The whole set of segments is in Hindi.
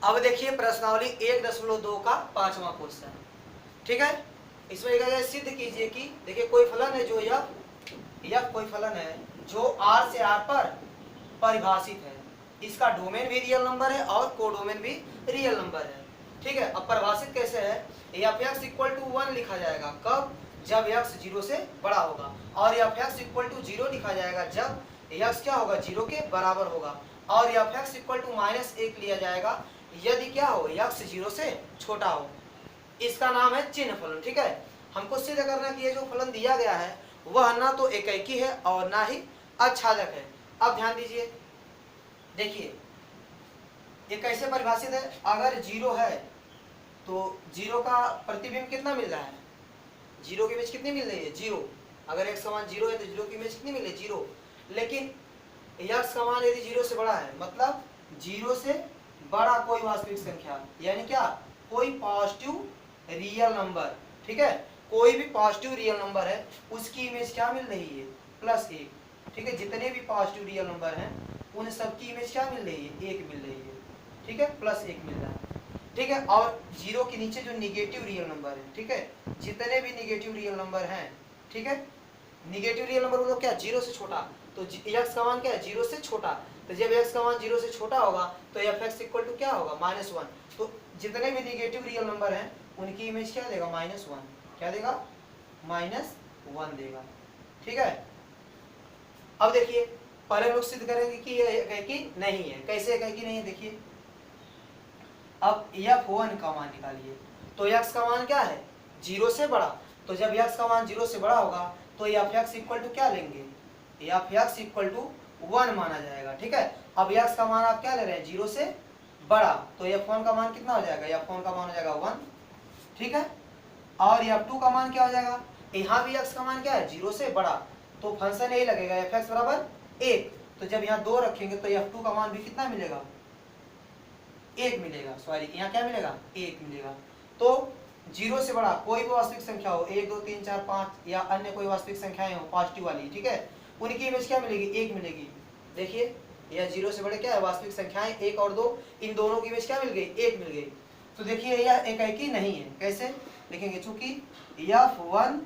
अब देखिए प्रश्नावली 1.2 का 5वां क्वेश्चन, ठीक है। इसमें कहा जाए सिद्ध कीजिए कि देखिए कोई फलन है जो यह कोई फलन है जो R से R पर परिभाषित है, इसका डोमेन भी रियल नंबर है और कोडोमेन भी रियल नंबर है, ठीक है। अब परिभाषित कैसे है, एफ एक्स इक्वल टू 1 लिखा जाएगा कब, जब x 0 से बड़ा होगा, और एफ एक्स इक्वल टू 0 लिखा जाएगा जब x क्या होगा 0 के बराबर होगा, और एफ एक्स इक्वल टू -1 लिया जाएगा यदि क्या हो x 0 से छोटा हो। इसका नाम है चिन्ह फलन, ठीक है। हमको सिद्ध करना कि ये जो फलन दिया गया है वह ना तो एकाकी है और ना ही आच्छादक है। अब ध्यान दीजिए, देखिए ये कैसे परिभाषित है, अगर 0 है तो 0 का प्रतिबिंब कितना मिल रहा है, 0 की इमेज कितनी मिल रही है 0। अगर x का मान 0 है तो 0 की इमेज कितनी मिल रही है 0। लेकिन x का मान यदि 0 से बड़ा है मतलब 0 से बड़ा कोई वास्तविक संख्या, यानी क्या कोई पॉजिटिव रियल नंबर, ठीक है, कोई भी पॉजिटिव रियल नंबर है उसकी इमेज क्या मिल रही है +1, ठीक है। जितने भी पॉजिटिव रियल नंबर हैं उन सबकी इमेज क्या मिल रही है 1 मिल रही है, ठीक है, +1 मिल रहा है, ठीक है। और 0 के नीचे जो निगेटिव रियल नंबर है, ठीक है, जितने भी निगेटिव रियल नंबर हैं, ठीक है, निगेटिव रियल नंबर मतलब क्या 0 से छोटा, तो x का मान क्या है 0 से छोटा, तो जब x का मान 0 से छोटा होगा तो एफ एक्स इक्वल टू क्या होगा -1, तो जितने भी निगेटिव रियल नंबर हैं उनकी इमेज क्या देगा -1, क्या देगा -1 देगा, ठीक है। अब देखिए पहले लोग सिद्ध करेंगे कि ये एकाकी नहीं है। कैसे एकाकी नहीं है, देखिए अब f1 का मान निकालिए, तो x का मान क्या है 0 से बड़ा, तो जब x का मान 0 से बड़ा होगा तो एफ एक्स इक्वल टू क्या लेंगे, एफ एक्स इक्वल टू 1 माना जाएगा, ठीक है। अब x का मान आप क्या ले रहे हैं 0 से बड़ा, तो f1 का मान कितना हो जाएगा, f1 का मान हो जाएगा 1, ठीक है। और f2 का मान क्या हो जाएगा, यहाँ भी x का मान क्या है 0 से बड़ा, तो फंक्शन यही लगेगा एफ एक्स बराबर 1, तो जब यहाँ 2 रखेंगे तो f2 का मान भी कितना मिलेगा 1 मिलेगा, सॉरी यहाँ क्या मिलेगा 1 मिलेगा। तो 0 से बड़ा कोई भी वास्तविक संख्या हो 1 2 3 4 5 या अन्य कोई वास्तविक संख्याएं हो पॉजिटिव वाली, ठीक है, उनकी इमेज क्या मिलेगी 1 मिलेगी। देखिए यह 0 से बड़े क्या है वास्तविक संख्याएं 1 और 2, इन दोनों की इमेज क्या मिल गई 1 मिल गई। तो देखिए यह एकाकी नहीं है, कैसे लिखेंगे, चूंकि f1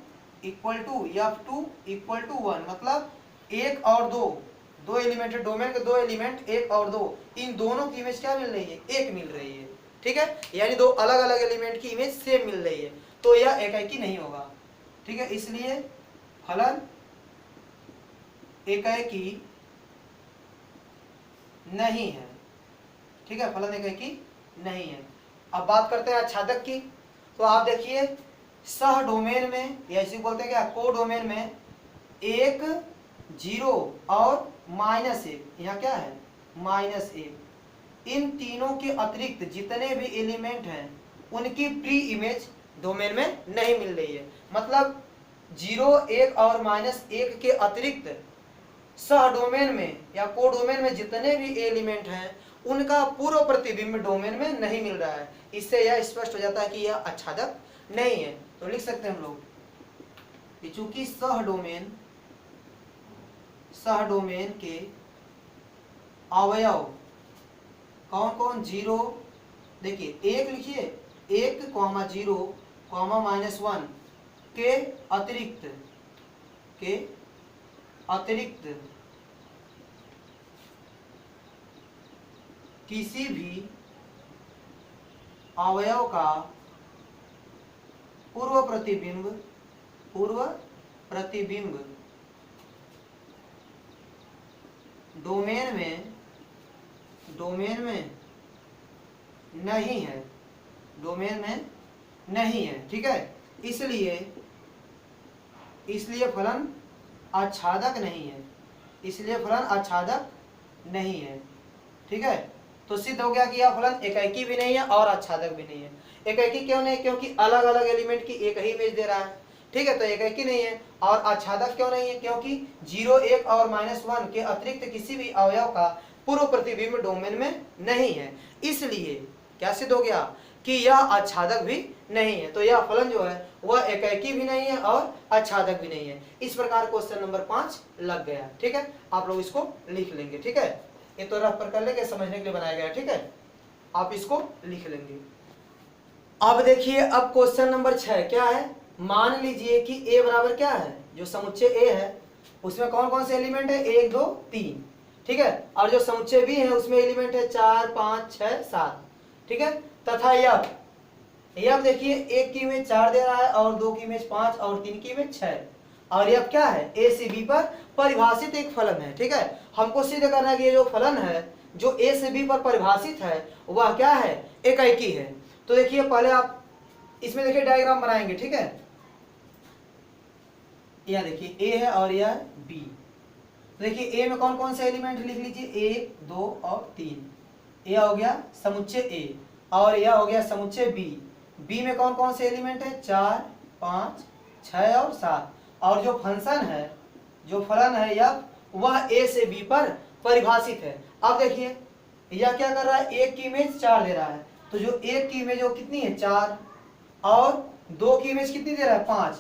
equal to f2 equal to 1, मतलब 1 और 2 एलिमेंट है, डोमेन के 2 एलिमेंट 1 और 2, इन दोनों की इमेज क्या मिल रही है 1 मिल रही है, ठीक है, यानी 2 अलग अलग एलिमेंट की इमेज सेम मिल रही है, तो यह एकाकी नहीं होगा, ठीक है। इसलिए फलन एकाकी नहीं है, ठीक है, फलन एकाकी नहीं है। अब बात करते हैं आच्छादक की, तो आप देखिए सह डोमेन में या इसी बोलते हैं क्या को डोमेन में 1 0 और -1, यहाँ क्या है -1, इन तीनों के अतिरिक्त जितने भी एलिमेंट हैं उनकी प्री इमेज डोमेन में नहीं मिल रही है, मतलब 0 1 और -1 के अतिरिक्त सह डोमेन में या को डोमेन में जितने भी एलिमेंट हैं उनका पूर्व प्रतिबिंब डोमेन में नहीं मिल रहा है। इससे यह स्पष्ट हो जाता है कि यह आच्छादक नहीं है। तो लिख सकते हैं हम लोग कि चूंकि सह डोमेन के अवयव कौन कौन 0, देखिए 1 लिखिए 1, 0, -1 के अतिरिक्त किसी भी अवयव का पूर्व प्रतिबिंब डोमेन में नहीं है, ठीक है। इसलिए फलन आच्छादक नहीं है, ठीक है। तो सिद्ध हो गया कि यह फलन एकाकी भी नहीं है और आच्छादक भी नहीं है। एकाकी क्यों नहीं, क्योंकि अलग अलग एलिमेंट की एक ही इमेज दे रहा है, ठीक है, तो एकाकी नहीं है। और आच्छादक क्यों नहीं है, क्योंकि 0 1 और -1 के अतिरिक्त किसी भी अवयव का पूर्व प्रतिबिंब डोमेन में नहीं है। इसलिए क्या सिद्ध हो गया कि यह आच्छादक भी नहीं है। तो यह फलन जो है वह एकाकी भी नहीं है और आच्छादक भी नहीं है। इस प्रकार क्वेश्चन नंबर 5 लग गया, ठीक है। आप लोग इसको लिख लेंगे, ठीक है। ये तो रफ पर कर लेंगे, समझने के लिए बनाया गया, ठीक है। आप इसको लिख लेंगे। अब देखिए, अब क्वेश्चन नंबर 6 क्या है, मान लीजिए कि a बराबर क्या है, जो समुच्चय a है उसमें कौन कौन से एलिमेंट है, 1 2 3, ठीक है, और जो समुच्चय b है उसमें एलिमेंट है 4 5 6 7, ठीक है, तथा यह देखिए 1 की इमेज 4 दे रहा है और 2 की इमेज 5 और 3 की इमेज 6, और यह क्या है, a से b पर परिभाषित एक फलन है, ठीक है। हमको सिद्ध करना है कि ये जो फलन है जो a से b पर परिभाषित है वह क्या है, एकाकी है। तो देखिए पहले आप इसमें देखिए डायग्राम बनाएंगे, ठीक है, यह देखिए a है और यह b। देखिए a में कौन कौन से एलिमेंट लिख लीजिए, 1 2 और 3, यह हो गया समुच्चय a और यह हो गया समुच्चय b में कौन कौन से एलिमेंट है, 4 5 6 और 7, और जो फंक्शन है, जो फलन है यह वह a से b पर परिभाषित है। अब देखिए यह क्या कर रहा है, 1 की इमेज 4 दे रहा है, तो जो 1 की इमेज वो कितनी है 4, और 2 की इमेज कितनी दे रहा है 5,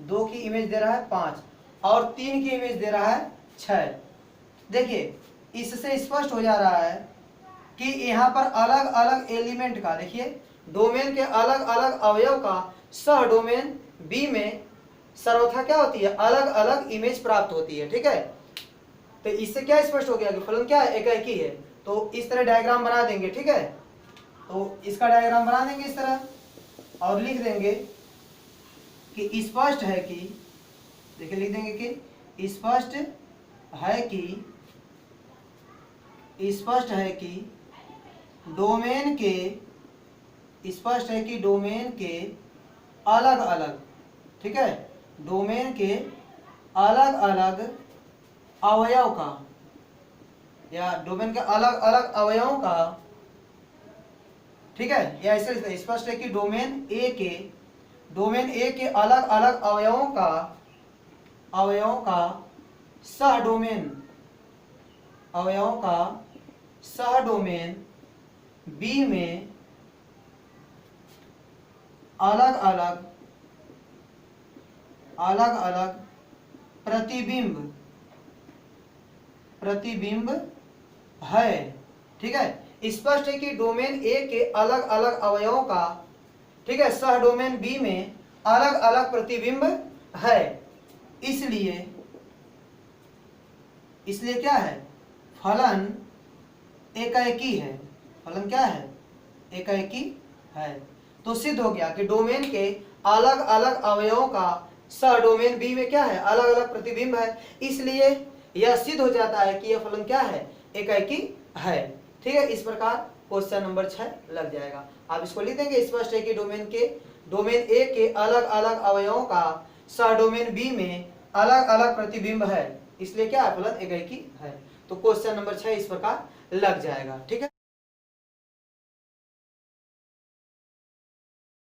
2 की इमेज दे रहा है 5, और 3 की इमेज दे रहा है 6। देखिए इससे स्पष्ट हो जा रहा है कि यहाँ पर अलग अलग एलिमेंट का, देखिए डोमेन के अलग अलग अवयव का सह डोमेन बी में सर्वथा क्या होती है, अलग अलग इमेज प्राप्त होती है, ठीक है। तो इससे क्या स्पष्ट हो गया कि फलन क्या है, एकाकी है। तो इस तरह डायग्राम बना देंगे, ठीक है, तो इसका डायग्राम बना देंगे इस तरह और लिख देंगे कि स्पष्ट है कि, देखिए लिख देंगे कि स्पष्ट है कि डोमेन के अलग अलग, ठीक है, डोमेन के अलग अलग अवयव का, या डोमेन के अलग अलग अवयवों का, ठीक है, या ऐसे स्पष्ट है कि डोमेन ए के अलग अलग अवयवों का सह डोमेन बी में अलग अलग प्रतिबिंब है, ठीक है। स्पष्ट है कि डोमेन ए के अलग अलग अवयवों का, ठीक है, सह डोमेन बी में अलग अलग प्रतिबिंब है, इसलिए क्या है, फलन एकाकी है, फलन क्या है, एकाकी है। तो सिद्ध हो गया कि डोमेन के अलग अलग अवयवों का सह डोमेन बी में क्या है, अलग अलग प्रतिबिंब है, इसलिए यह सिद्ध हो जाता है कि यह फलन क्या है, एकाकी है, ठीक है। इस प्रकार क्वेश्चन नंबर 6 लग जाएगा। आप इसको लिख देंगे, स्पष्ट है कि डोमेन ए के अलग अलग अवयवों का सह डोमेन बी में अलग अलग प्रतिबिंब है, इसलिए क्या है, फलन एकाकी है। तो क्वेश्चन नंबर 6 इस प्रकार लग जाएगा, ठीक है।